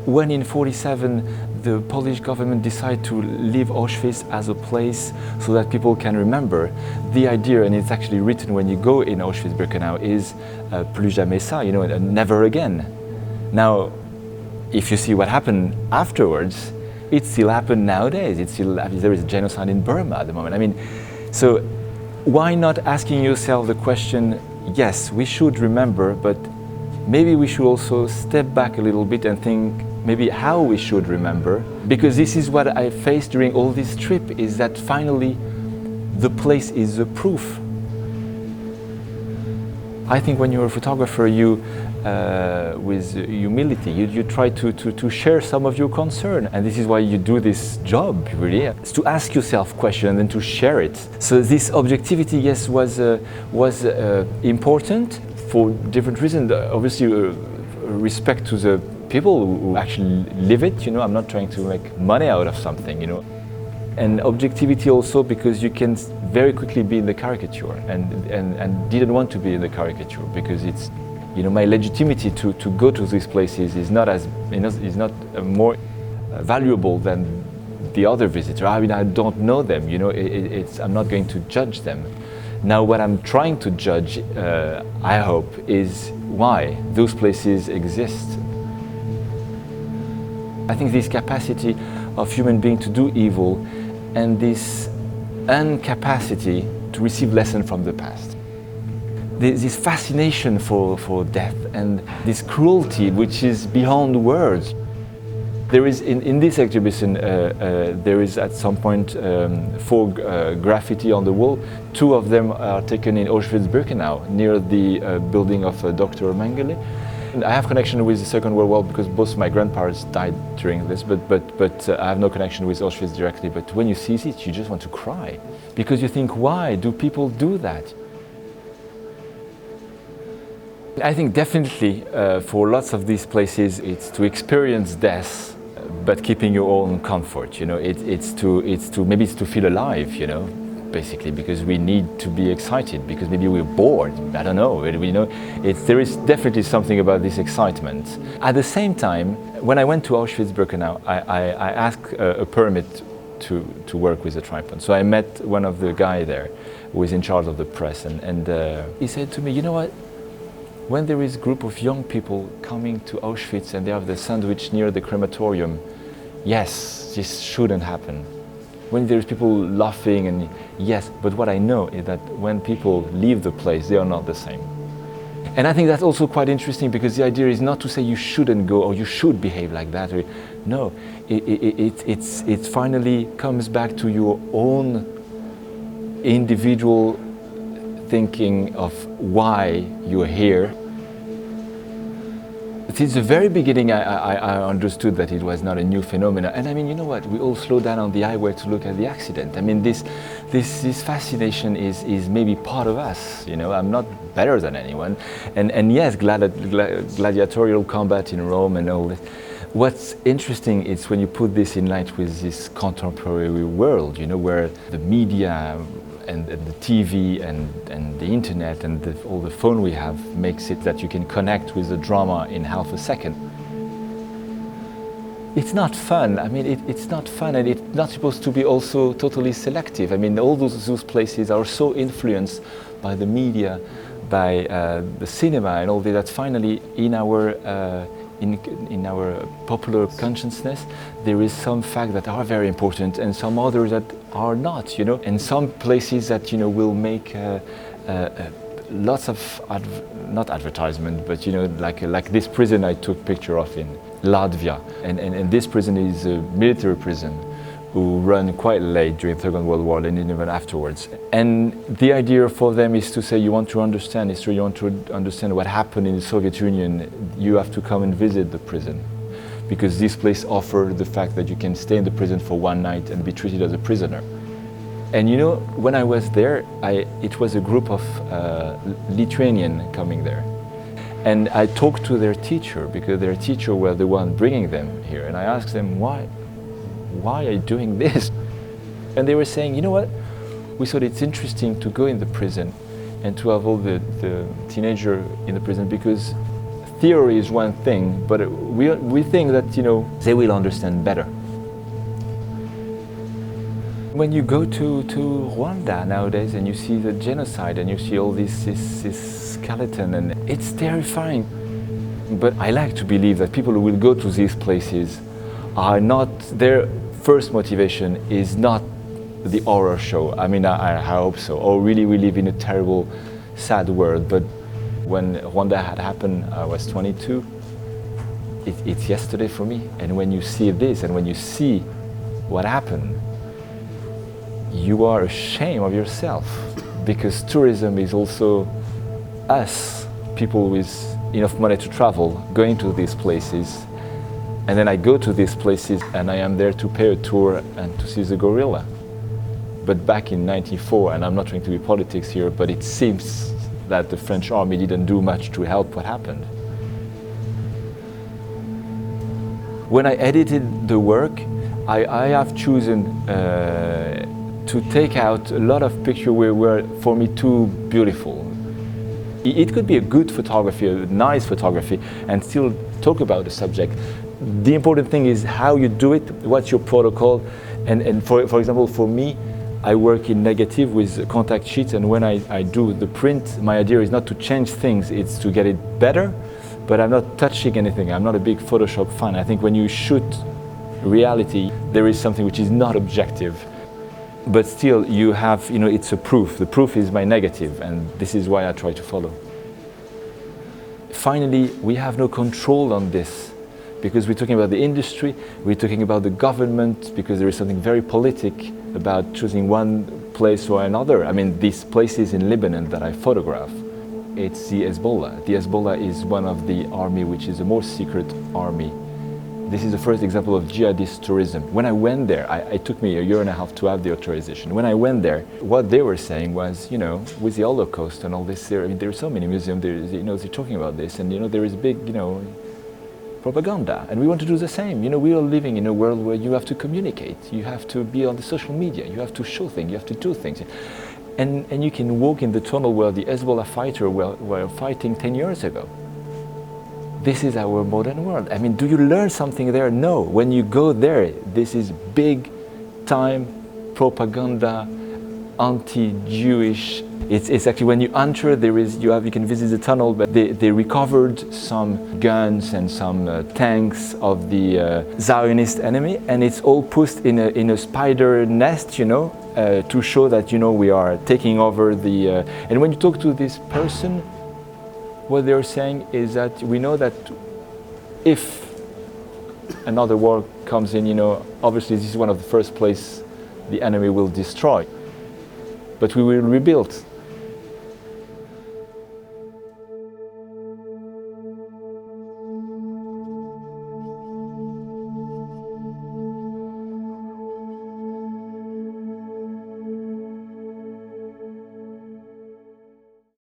When in 1947 the Polish government decided to leave Auschwitz as a place so that people can remember, the idea, and it's actually written when you go in Auschwitz-Birkenau, is plus jamais ça, never again. Now, if you see what happened afterwards, it still happened nowadays. There is a genocide in Burma at the moment. I mean, so why not asking yourself the question, yes, we should remember, but maybe we should also step back a little bit and think maybe how we should remember, because this is what I faced during all this trip, is that finally the place is the proof. I think when you're a photographer, you, with humility, you try to share some of your concern, and this is why you do this job, really, is to ask yourself questions and then to share it. So this objectivity, yes, was important for different reasons. Obviously, respect to the people who actually live it. I'm not trying to make money out of something. And objectivity also because you can very quickly be in the caricature, and didn't want to be in the caricature because it's, my legitimacy to go to these places is not as, is not more valuable than the other visitor. I mean, I don't know them. I'm not going to judge them. Now, what I'm trying to judge, I hope, is why those places exist. I think this capacity of human being to do evil and this incapacity to receive lessons from the past. This fascination for death and this cruelty which is beyond words. There is, in this exhibition, there is at some point 4 graffiti on the wall. 2 of them are taken in Auschwitz-Birkenau, near the building of Dr. Mengele. I have connection with the Second World War because both my grandparents died during this, but I have no connection with Auschwitz directly. But when you see it, you just want to cry, because you think, why do people do that? I think definitely for lots of these places, it's to experience death, but keeping your own comfort. It's to feel alive. Basically, because we need to be excited, because maybe we're bored. I don't know. There is definitely something about this excitement. At the same time, when I went to Auschwitz-Birkenau, I asked a permit to work with the tripod. So I met one of the guys there who is in charge of the press, and he said to me, you know what? When there is a group of young people coming to Auschwitz and they have the sandwich near the crematorium, yes, this shouldn't happen. When there's people laughing, and yes, but what I know is that when people leave the place, they are not the same. And I think that's also quite interesting, because the idea is not to say you shouldn't go or you should behave like that. No, it finally comes back to your own individual thinking of why you're here. Since the very beginning, I understood that it was not a new phenomenon. And I mean, you know what? We all slow down on the highway to look at the accident. I mean, this fascination is maybe part of us. I'm not better than anyone. And yes, gladiatorial combat in Rome and all this. What's interesting is when you put this in light with this contemporary world, where the media and the TV and the internet and all the phone we have makes it that you can connect with the drama in half a second. It's not fun. I mean, it's not fun, and it's not supposed to be also totally selective. I mean, all those places are so influenced by the media, by the cinema and all that finally in our popular consciousness, there is some facts that are very important and some others that are not, and some places that, will make lots of, not advertisement, but, like this prison I took picture of in Latvia. And this prison is a military prison who run quite late during the Second World War and even afterwards. And the idea for them is to say, you want to understand history, you want to understand what happened in the Soviet Union, you have to come and visit the prison. Because this place offers the fact that you can stay in the prison for one night and be treated as a prisoner. And when I was there, it was a group of Lithuanians coming there. And I talked to their teacher, because their teacher were the one bringing them here. And I asked them, why are you doing this? And they were saying, you know what? We thought it's interesting to go in the prison and to have all the teenagers in the prison, because theory is one thing, but we think that, you know, they will understand better. When you go to Rwanda nowadays and you see the genocide and you see all this skeleton, and it's terrifying. But I like to believe that people who will go to these places are not, their first motivation is not the horror show. I mean, I hope so. Or really we live in a terrible, sad world. But when Rwanda had happened, I was 22. It's yesterday for me. And when you see this and when you see what happened, you are ashamed of yourself, because tourism is also us, people with enough money to travel, going to these places. And then I go to these places and I am there to pay a tour and to see the gorilla. But back in '94, and I'm not trying to be politics here, but it seems that the French army didn't do much to help what happened. When I edited the work, I have chosen to take out a lot of pictures were for me too beautiful. It could be a good photography, a nice photography, and still talk about the subject. The important thing is how you do it, what's your protocol, and for example, for me, I work in negative with contact sheets, and when I do the print, my idea is not to change things, it's to get it better, but I'm not touching anything. I'm not a big Photoshop fan. I think when you shoot reality, there is something which is not objective. But still, you have, you know, it's a proof. The proof is my negative, and this is why I try to follow. Finally, we have no control on this, because we're talking about the industry, we're talking about the government, because there is something very politic about choosing one place or another. I mean, these places in Lebanon that I photograph, it's the Hezbollah. The Hezbollah is one of the army which is a more secret army. This is the first example of jihadist tourism. When I went there, it took me a year and a half to have the authorization. When I went there, what they were saying was, you know, with the Holocaust and all this, I mean, there are so many museums, you know, they're talking about this, and you know, there is big, you know, propaganda, and we want to do the same. You know, we are living in a world where you have to communicate, you have to be on the social media, you have to show things, you have to do things. And you can walk in the tunnel where the Hezbollah fighters were fighting 10 years ago. This is our modern world. I mean, do you learn something there? No. When you go there, this is big time propaganda, anti-Jewish. It's actually when you enter, you can visit the tunnel, but they recovered some guns and some tanks of the Zionist enemy, and it's all put in a spider nest, you know, to show that, you know, we are taking over the. And when you talk to this person, what they're saying is that we know that if another war comes in, you know, obviously this is one of the first places the enemy will destroy, but we will rebuild.